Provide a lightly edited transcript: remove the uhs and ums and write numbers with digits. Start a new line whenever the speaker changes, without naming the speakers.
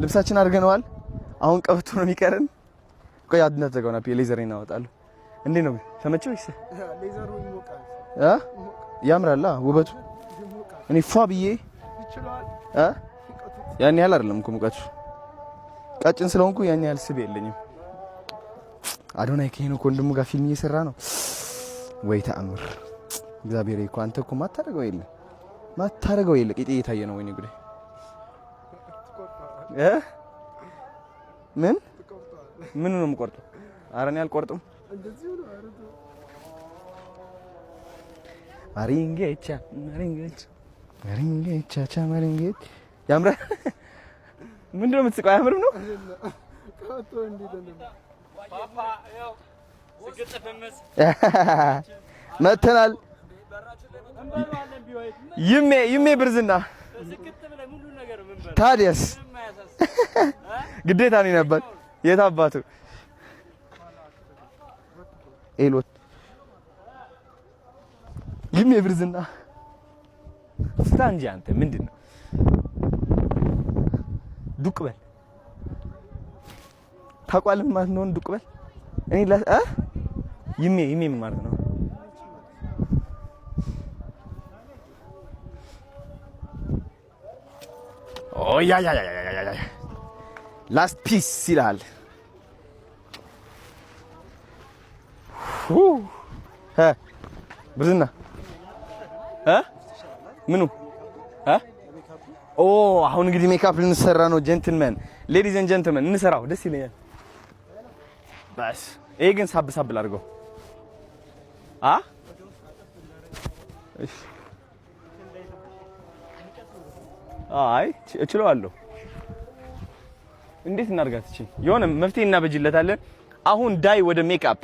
ልብሳችን አድርገነዋል። አሁን ቀበቶ ነው የሚቀረን። ቆይ አድነዘጋውና ሌዘር እናወጣለሁ። እንዴት ነው ተመቸው? ይስ ሌዘሩ ይሞቃል ያምራል ውበቱ። እኔ ፏ ብዬ ይችላል ያን ያህል አይደለም እኮ ሙቀቱ። ቀጭን ስለሆንኩ ያን ያህል ስብ የለኝም። አዶናይ ከሄኖ ወንድሙ ጋር ፊልም እየሰራ ነው ወይ ተአምር። እግዚአብሔር እኮ አንተ እኮ ማታረገው የለ ቂጤ እየታየ ነው። ወይኔ ጉዴ ምን ነው የምቆርጠው? ኧረ እኔ አልቆርጥም። ማሪንጌቻ ያምራል። ምንድን ነው የምትስቀው? አያምርም ነው መተናል። ይሜ ብርዝና ታዲያስ ግዴታ ነው ነበር። የት አባቱ ኤሎት ይሜ ብርዝና ስታንጂ አንተ ምንድን ነው? ዱቅ በል ታውቃለህ ማለት ነው። ዱቅ በል እኔ ይሜ ምን ማለት ነው? ኦ ያ ላስት ፒስ ይላል። ብርዝና ምኑ ኦ አሁን እንግዲህ ሜካፕ ልንሰራ ነው። ጀንትልመን ሌዲዝ ኤንድ ጀንትልመን እንሰራው ደስ ይለኛል። ባስ ይሄ ግን ሳብ ላድርገው። እሺ አይ እችለዋለሁ። እንዴት እናድርጋት? እቺ የሆነ መፍትሄ እናበጅለታለን። አሁን ዳይ ወደ ሜካፕ